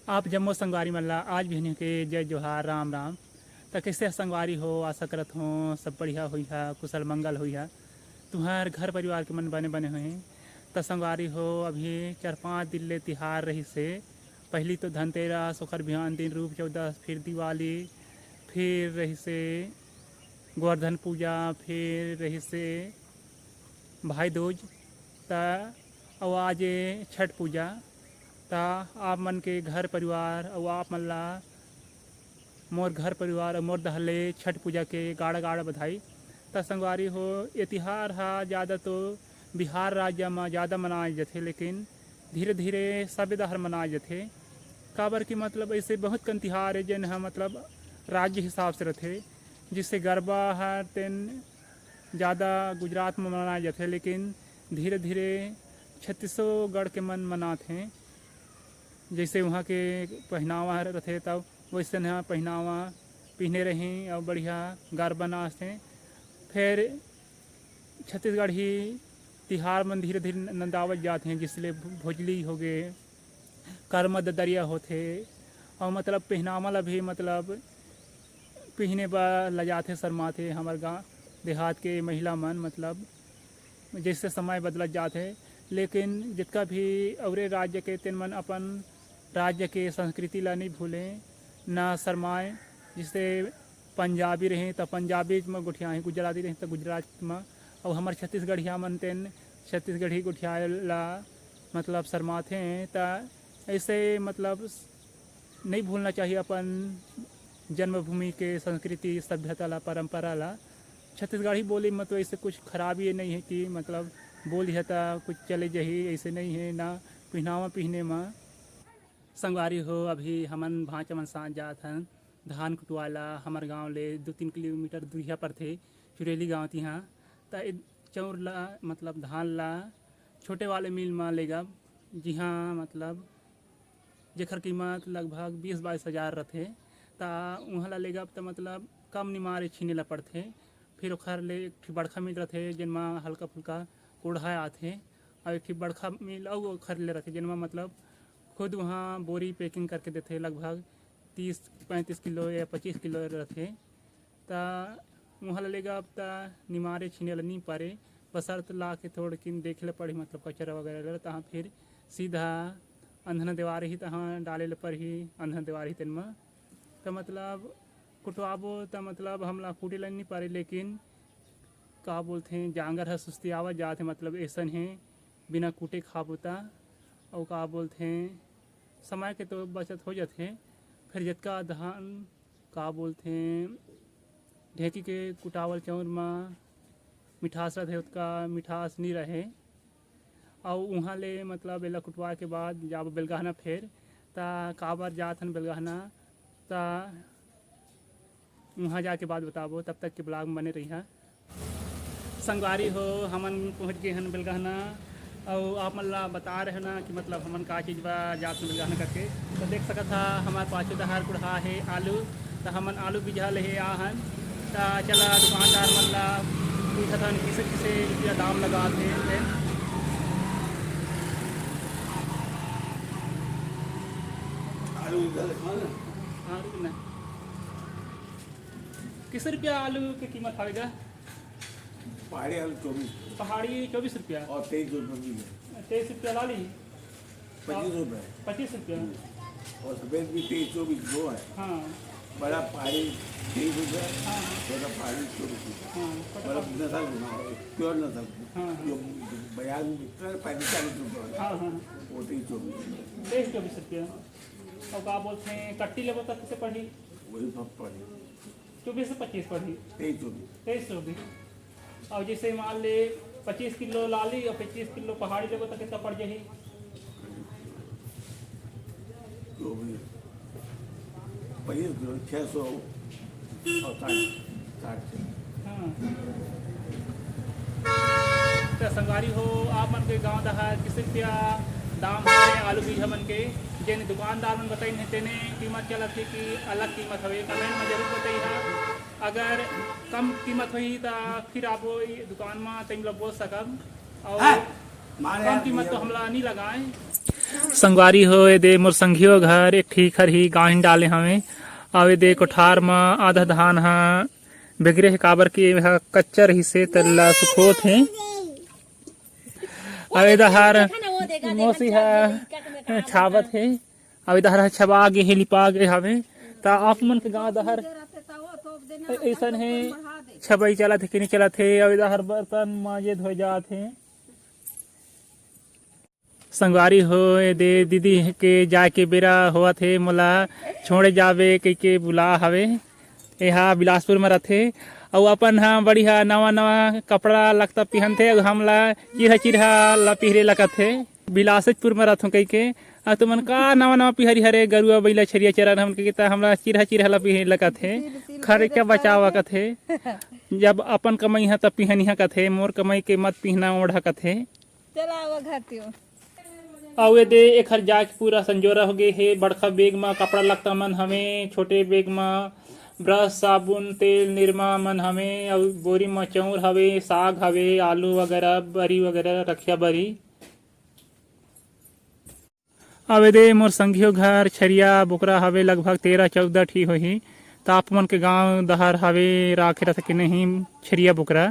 आप जम्मो संगवारी मल्ला आज भी के जय जोहार राम राम। तो कैसे संगवारी हो, आशा करत हो सब बढ़िया हुई है, कुशल मंगल हुई है। तुम्हार घर परिवार के मन बने बने हुए हैं। तो संगवारी हो अभी 4-5 दिन ले तिहार रही से। पहली तो धनतेरस, ओखर बिहान दिन रूप चौदस, फिर दिवाली, फिर रही से गोवर्धन पूजा, फिर रही से भाई दूज, और आज छठ पूजा। ता आप मन के घर परिवार और आप मन ला मोर घर परिवार और मोर दहले छठ पूजा के गाड़ा गाड़ा बधाई। ता संगवारी हो ये तिहार हा ज़्यादा तो बिहार राज्य में ज़्यादा मनाए जाते, लेकिन धीरे धीरे सब दहर मनाए जाते। काबर की मतलब ऐसे बहुत कन तिहार है जिन मतलब राज्य हिसाब से रहते, जिससे गरबा हर तेन ज़्यादा गुजरात में मनाए जाते, लेकिन धीरे धीरे छत्तीसगढ़ के मन मनाते हैं। जैसे वहाँ के पहनावा रहते तब वैसे यहाँ पहनावा पहने रहें और बढ़िया गरबा नाचते। फिर छत्तीसगढ़ी तिहार में धीरे धीरे नंदावत जाते हैं, जिसलिए भोजली हो गए, करमद दरिया होते, और मतलब पहनावा ला भी मतलब पहने पर लजाते शर्माते हमारे गाँव देहात के महिला मन। मतलब जैसे समय बदलत जाते, लेकिन जितना भी अवरे राज्य के तेन मन अपन राज्य के संस्कृति ला नहीं भूलें, ना शर्माएँ। जिससे पंजाबी रहें तो पंजाबी में गुठियाएँ, गुजराती रहें तो गुजरात में, और हमारे छत्तीसगढ़िया मन तेन छत्तीसगढ़ी गुठिया ला मतलब शर्माते हैं। तो ऐसे मतलब नहीं भूलना चाहिए अपन जन्मभूमि के संस्कृति सभ्यता ला, परंपरा ला। छत्तीसगढ़ी बोली में तो ऐसे कुछ खराबी नहीं है कि मतलब बोली है तो कुछ चले जही, ऐसे नहीं है। ना पहनावा पहने में संगवारी हो अभी हमन भाँचा मन साथ जात हन धान कुटवाला। हमार गांव ले 2-3 किलोमीटर दूरिया पर थे चुरेली गांव तिहाँ। तो चौर ला मतलब धान ला छोटे वाले मिल में लेगा, जिहाँ मतलब जेकर कीमत लगभग 20-22 हज़ार रहते। तो वहाँ ला लेगा तो मतलब कम निमारे छीने ला पड़ते। फिर ओखर ले एक बड़खा मिल रहते जिनमें हल्का फुल्का कोढ़ा आते, और एक बड़खा मिल और ओखर ले रहते जिनमें मतलब खुद वहाँ बोरी पैकिंग करके देते, लगभग 30-35 किलो या 25 किलो रहते। तो वहाँ लेगा अब तो निमारे छीने नहीं पारे, बसरत ला के थोड़ किन देख ले पड़ी मतलब कचरा वगैरह तहाँ फिर सीधा अंधन दीवार ही तहाँ डाले ले पर ही अंधन दीवार ही तेन में। तो मतलब कुटवाबो तो मतलब हमला कूटे ला नहीं पारे, लेकिन का बोलते हैं जांगर है सुस्ती आवत जाते, मतलब ऐसा है बिना कूटे खाबोता। और का बोलते हैं समय के तो बचत हो जाते हैं। फिर जितका धान का बोलते हैं ढेकी के कुटावल चाउर में मिठास रहते, उसका मिठास नहीं रहे। और वहाँ ले मतलब एला कुटवा के बाद जब बेलगहना फिर ता काबर जात हन बेलगहना, ता वहाँ जाके बाद बताबो। तब तक के ब्लॉग में बने रही है। संगवारी हो हमन पहुँच गए हन बेलगहना, और आप मन ला बता रहे ना कि मतलब हमन का चीज़ बा जात में बेलगहना करके। तो देख सकत था हमारे पाछे दहार कुढ़ा है आलू। तो हमन आलू बीजा ले आहन। तो चला दुकानदार मन ला पूछत हन किसे किसे रुपया दाम लगाते हैं। किस रुपया आलू की कीमत आएगा? पहाड़ी आलू 24, पहाड़ी 24 रुपया और 23 रुपये भी है। 23 रुपया लाली, 25 रुपये 25 रुपया। और सफ़ेद भी 23-24 दो है। हाँ बड़ा पहाड़ी 23 रुपये, हाँ छोटा पहाड़ी 24 रुपये। हाँ बड़ा नसल प्योर नसल हाँ जो बाजार में बिकता है 35-40 रुपये, हाँ हाँ वो 23-24 24 रुपया। और का बोलते हैं कट्टी लेबो तक किसे पड़ी? वही सब पड़े 24 से 25 पड़ी, 23-24। 23 होगी। और जैसे मान ले 25 किलो लाली और 25 किलो पहाड़ी लेबो तो कितना पड़ जाही? जो भी 25 किलो 600 और 60। हाँ तो संगवारी हो आप मन के गाँव दहार किस रुपया दाम है आलू बीजा मन के? जेने दुकानदार मन बताई हैं तेने कीमत चलत है कि अलग कीमत हवे? कमेंट में जरूर बताइए। अगर कम कीमत हुई तो फिर आप दुकान में तुम लोग बोल सकब, और कम कीमत तो हमला नहीं लगाएं। संगवारी हो ए दे मोर संघियो घर एक ठीक हर ही गाँव डाले हवे अउ ए दे कोठार म आधा धान हा बिगरे हे काबर के एहा कच्चा रहिसे तल्ला सुखोत हे अउ ए दहर मोसी हा छावत हे अउ ए दहर छबा गे हे लिपा गे हवे ता आप मन के गाँव दहर ऐसन है छबई चलत हे कि नहीं चलत हे अउ ए दहर बर्तन माजे धोए जात हे संगवारी हो ए दे दीदी के जाए के बेरा होवत हे मोला छोड़े जावे कई के बुला हवे एहा बिलासपुर में रथे अउ अपन हा बढ़िया नवा नवा कपड़ा लगता पहनथे अउ हमला चिरहा चिरहा ला पिहरे लगत हे बिलासपुर में रथों कई के आ तुमन का नवा नवा पिहरी हरे गरुआ बैला छरिया चरन हम के ता हमला चिरहा चिरहा ला पिहरे लगत हे खरे के बचाव कथे जब अपन कमाई हा त पिहनिहा कथे मोर कमाई के मत पिहना ओढ़ा कथे चला वो घर त्यो अउ ए दे एखर जाके पूरा संजोरा हो गे हे बड़खा बेग म कपड़ा लगता मन हमें छोटे बेग म ब्रश साबुन तेल निरमा मन हमें अउ बोरी म चाउर हवे साग हवे आलू वगैरह बरी वगैरह रखिया बरी अउ ए दे मोर संघियो घर छरिया बोकरा हवे लगभग 13-14 ठी होही त आप मन के गाँव दहर हवे राखे रथ के नहीं छरिया बोकरा